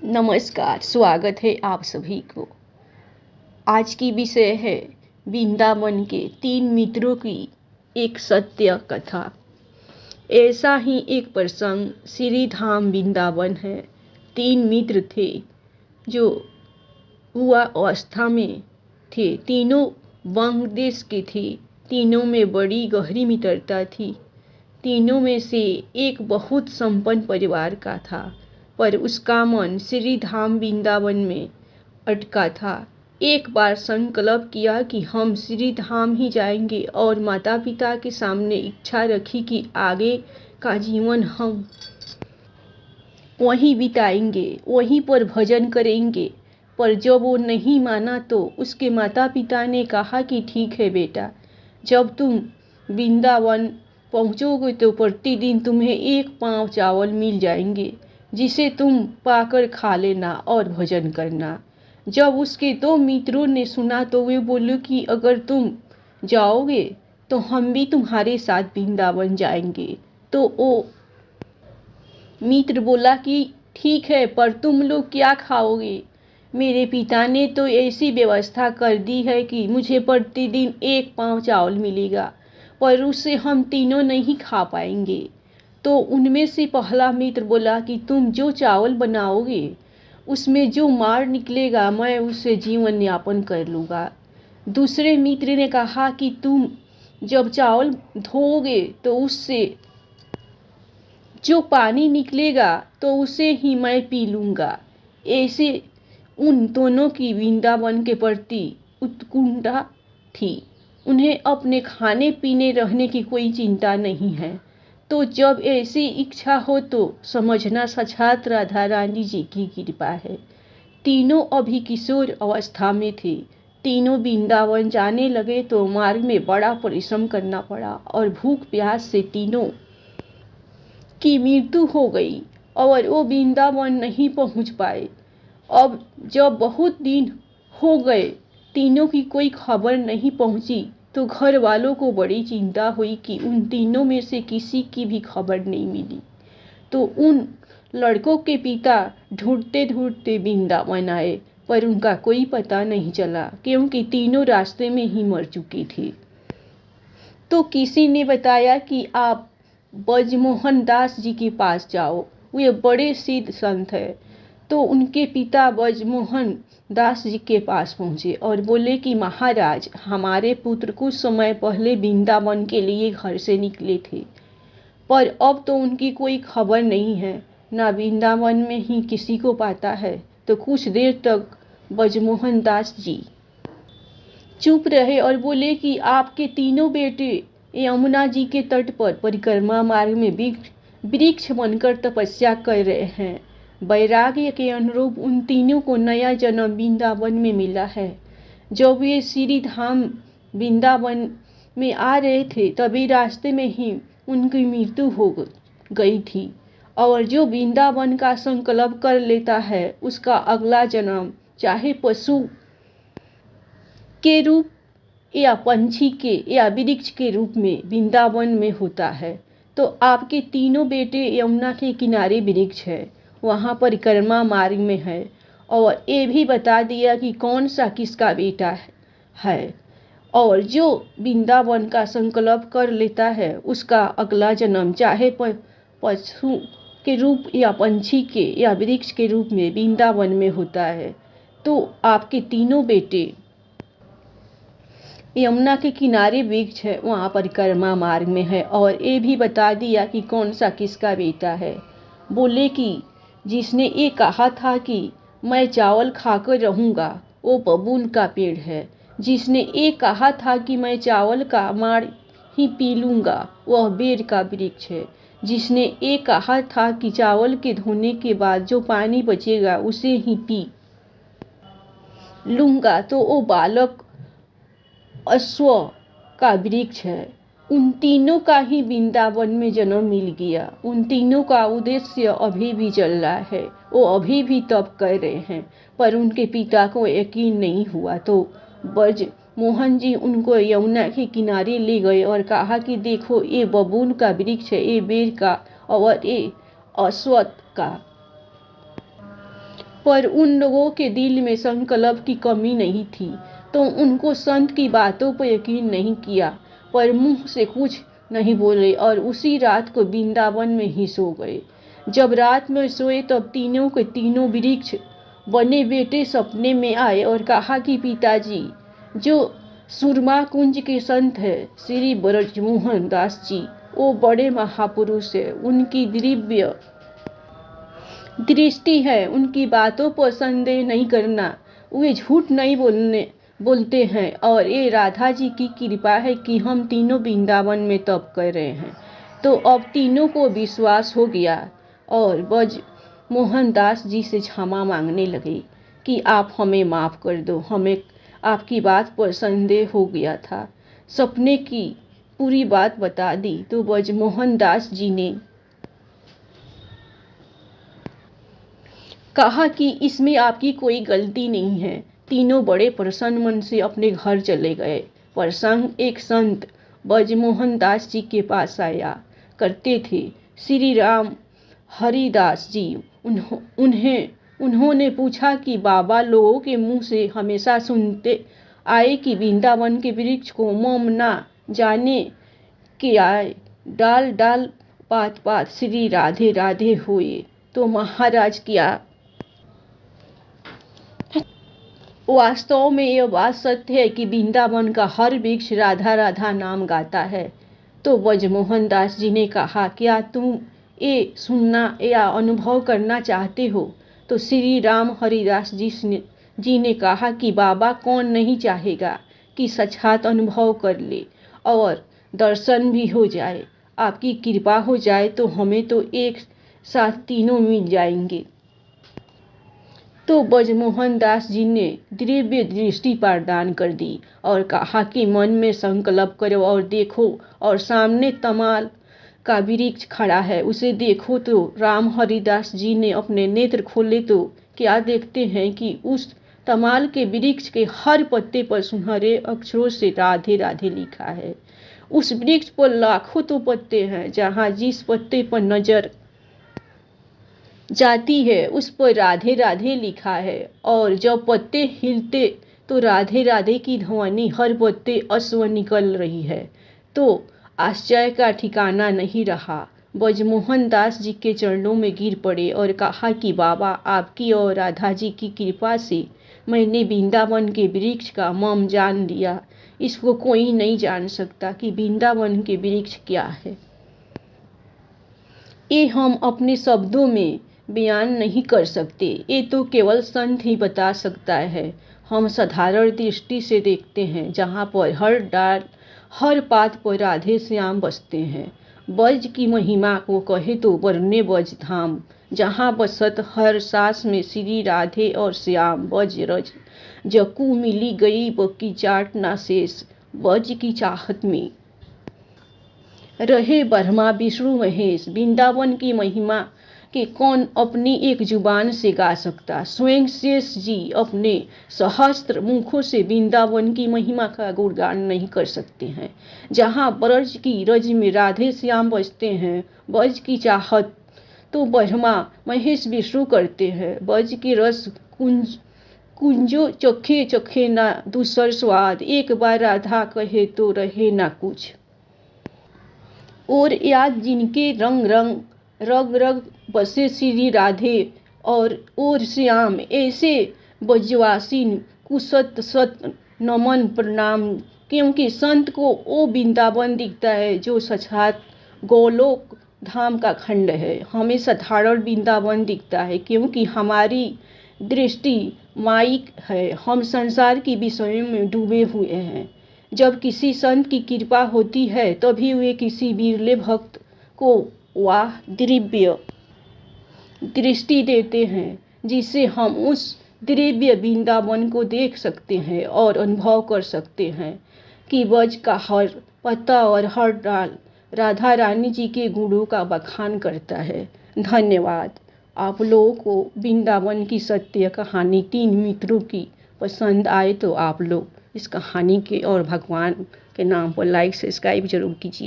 नमस्कार, स्वागत है आप सभी को। आज की विषय है वृंदावन के 3 मित्रों की एक सत्य कथा। ऐसा ही एक प्रसंग श्री धाम वृंदावन है। 3 मित्र थे जो युवा अवस्था में थे। तीनों वंग देश के थे। तीनों में बड़ी गहरी मित्रता थी। तीनों में से एक बहुत संपन्न परिवार का था, पर उसका मन श्री धाम वृंदावन में अटका था। एक बार संकल्प किया कि हम श्री धाम ही जाएंगे और माता पिता के सामने इच्छा रखी कि आगे का जीवन हम वहीं बिताएंगे, वहीं पर भजन करेंगे। पर जब वो नहीं माना तो उसके माता पिता ने कहा कि ठीक है बेटा, जब तुम वृंदावन पहुंचोगे तो प्रतिदिन तुम्हें 1 पाव चावल मिल जाएंगे, जिसे तुम पाकर खा लेना और भजन करना। जब उसके 2 मित्रों ने सुना तो वे बोले कि अगर तुम जाओगे तो हम भी तुम्हारे साथ वृंदावन जाएंगे। तो वो मित्र बोला कि ठीक है, पर तुम लोग क्या खाओगे? मेरे पिता ने तो ऐसी व्यवस्था कर दी है कि मुझे प्रतिदिन 1 पाव चावल मिलेगा, पर उससे हम तीनों नहीं खा पाएंगे। तो उनमें से पहला मित्र बोला कि तुम जो चावल बनाओगे उसमें जो मार निकलेगा मैं उससे जीवन यापन कर लूँगा। दूसरे मित्र ने कहा कि तुम जब चावल धोओगे तो उससे जो पानी निकलेगा तो उसे ही मैं पी लूँगा। ऐसे उन दोनों की वृंदावन के प्रति उत्कंठा थी। उन्हें अपने खाने पीने रहने की कोई चिंता नहीं है। तो जब ऐसी इच्छा हो तो समझना साक्षात राधा रानी जी की कृपा है। तीनों अभी किशोर अवस्था में थे। तीनों वृंदावन जाने लगे तो मार्ग में बड़ा परिश्रम करना पड़ा और भूख प्यास से तीनों की मृत्यु हो गई और वो वृंदावन नहीं पहुंच पाए। अब जब बहुत दिन हो गए तीनों की कोई खबर नहीं पहुंची तो घर वालों को बड़ी चिंता हुई कि उन तीनों में से किसी की भी खबर नहीं मिली। तो उन लड़कों के पिता ढूंढते ढूंढते वृंदावन आए, पर उनका कोई पता नहीं चला क्योंकि तीनों रास्ते में ही मर चुकी थी। तो किसी ने बताया कि आप ब्रजमोहन दास जी के पास जाओ, वे बड़े सिद्ध संत हैं। तो उनके पिता ब्रजमोहन दास जी के पास पहुंचे और बोले कि महाराज, हमारे पुत्र कुछ समय पहले वृंदावन के लिए घर से निकले थे, पर अब तो उनकी कोई खबर नहीं है, ना वृंदावन में ही किसी को पाता है। तो कुछ देर तक ब्रजमोहन दास जी चुप रहे और बोले कि आपके तीनों बेटे यमुना जी के तट पर परिक्रमा मार्ग में वृक्ष बनकर तपस्या कर रहे हैं। वैराग्य के अनुरूप उन तीनों को नया जन्म वृंदावन में मिला है। जब वे श्री धाम वृंदावन में आ रहे थे तभी रास्ते में ही उनकी मृत्यु हो गई थी। और जो वृंदावन का संकल्प कर लेता है उसका अगला जन्म चाहे पशु के रूप या पंछी के या वृक्ष के रूप में वृंदावन में होता है। तो आपके तीनों बेटे यमुना के किनारे वृक्ष है, वहाँ परिक्रमा मार्ग में है। और ये भी बता दिया कि कौन सा किसका बेटा है। और जो वृंदावन का संकल्प कर लेता है उसका अगला जन्म चाहे पशु के रूप या पंछी के या वृक्ष के रूप में वृंदावन में होता है। तो आपके तीनों बेटे यमुना के किनारे वृक्ष है, वहाँ परिक्रमा मार्ग में है। और ये भी बता दिया कि कौन सा किसका बेटा है। बोले कि जिसने ये कहा था कि मैं चावल खाकर रहूँगा वो बबूल का पेड़ है। जिसने ये कहा था कि मैं चावल का माड़ ही पी लूँगा वह बेर का वृक्ष है। जिसने ये कहा था कि चावल के धोने के बाद जो पानी बचेगा उसे ही पी लूँगा तो वो बालक अश्व का वृक्ष है। उन तीनों का ही वृंदावन में जन्म मिल गया। उन तीनों का उद्देश्य अभी भी चल रहा है, वो अभी भी तप कर रहे हैं, पर उनके पिता को यकीन नहीं हुआ। तो ब्रज मोहन जी उनको यमुना के किनारे ले गए और कहा कि देखो ये बबूल का वृक्ष है, ये बेर का और ये अश्वत्थ का पर उन लोगों के दिल में संकल्प की कमी नहीं थी, तो उनको संत की बातों पर यकीन नहीं किया, पर मुंह से कुछ नहीं बोले और उसी रात को वृंदावन में ही सो गए। जब रात में सोए तब तीनों के तीनों वृक्ष बने बेटे सपने में आए और कहा कि पिताजी, जो सुरमा कुंज के संत है श्री ब्रजमोहन दास जी, वो बड़े महापुरुष है, उनकी दिव्य दृष्टि है, उनकी बातों पर संदेह नहीं करना, वे झूठ नहीं बोलते हैं और ये राधा जी की कृपा है कि हम तीनों वृंदावन में तप कर रहे हैं। तो अब तीनों को विश्वास हो गया और ब्रज मोहन दास जी से क्षमा मांगने लगे कि आप हमें माफ़ कर दो, हमें आपकी बात पर संदेह हो गया था। सपने की पूरी बात बता दी तो ब्रजमोहन दास जी ने कहा कि इसमें आपकी कोई गलती नहीं है। तीनों बड़े प्रसन्न मन से अपने घर चले गए। प्रसंग एक संत ब्रजमोहन दास जी के पास आया करते थे। श्री राम हरिदास जी उन्होंने पूछा कि बाबा, लोगों के मुंह से हमेशा सुनते आए कि वृंदावन के वृक्ष को मोम ना जाने के आए, डाल डाल पात पात श्री राधे राधे हुए। तो महाराज, क्या वास्तव में यह बात सत्य है कि वृंदावन का हर वृक्ष राधा राधा नाम गाता है? तो ब्रजमोहन दास जी ने कहा, क्या तुम ये सुनना या अनुभव करना चाहते हो? तो श्री राम हरिदास जी ने कहा कि बाबा, कौन नहीं चाहेगा कि साक्षात अनुभव कर ले और दर्शन भी हो जाए। आपकी कृपा हो जाए तो हमें तो एक साथ तीनों मिल जाएंगे। तो ब्रजमोहन दास जी ने दिव्य दृष्टि प्रदान कर दी और कहा कि मन में संकल्प करो और देखो, और सामने तमाल का वृक्ष खड़ा है, उसे देखो। तो राम हरिदास जी ने अपने नेत्र खोले तो क्या देखते हैं कि उस तमाल के वृक्ष के हर पत्ते पर सुनहरे अक्षरों से राधे राधे लिखा है। उस वृक्ष पर लाखों तो पत्ते हैं, जहाँ जिस पत्ते पर नजर जाती है उस पर राधे राधे लिखा है, और जब पत्ते हिलते तो राधे राधे की ध्वनि हर पत्ते अश्व निकल रही है। तो आश्चर्य का ठिकाना नहीं रहा। ब्रजमोहन दास जी के चरणों में गिर पड़े और कहा कि बाबा, आपकी और राधा जी की कृपा से मैंने वृंदावन के वृक्ष का मर्म जान लिया। इसको कोई नहीं जान सकता कि वृंदावन के वृक्ष क्या है। ये हम अपने शब्दों में बयान नहीं कर सकते, ये तो केवल संत ही बता सकता है। हम साधारण दृष्टि से देखते हैं, जहाँ पर हर डाल हर पात पर राधे श्याम बसते हैं। ब्रज की महिमा को कहे तो वर्ण्य ब्रज धाम, जहाँ बसत हर सांस में श्री राधे और श्याम। ब्रज रज जकू मिली गई बकी चाट ना शेष, ब्रज की चाहत में रहे ब्रह्मा विष्णु महेश। वृंदावन की महिमा कि कौन अपनी एक जुबान से गा सकता। स्वयं शेष जी अपने सहस्त्र मुखों से वृंदावन की महिमा का गुणगान नहीं कर सकते हैं। जहाँ ब्रज की रज में राधे श्याम बजते हैं, ब्रज की चाहत तो ब्रह्मा महेश विष्णु करते हैं। ब्रज के रस कुंजो चखे चखे ना दूसर स्वाद, एक बार राधा कहे तो रहे ना कुछ। और याद जिनके रंग रग बसे श्री राधे और श्याम, ऐसे ब्रजवासी कुसत सत नमन प्रणाम। क्योंकि संत को वो वृंदावन दिखता है जो साक्षात गोलोक धाम का खंड है। हमें साधारण वृंदावन दिखता है क्योंकि हमारी दृष्टि माइक है, हम संसार के विषयों में डूबे हुए हैं। जब किसी संत की कृपा होती है तभी वे किसी बिरले भक्त को वाह दिव्य दृष्टि देते हैं, जिससे हम उस दिव्य वृंदावन को देख सकते हैं और अनुभव कर सकते हैं कि ब्रज का हर पत्ता और हर डाल राधा रानी जी के गुणों का बखान करता है। धन्यवाद। आप लोगों को वृंदावन की सत्य कहानी तीन मित्रों की पसंद आए तो आप लोग इस कहानी के और भगवान के नाम पर लाइक सब्सक्राइब जरूर कीजिए।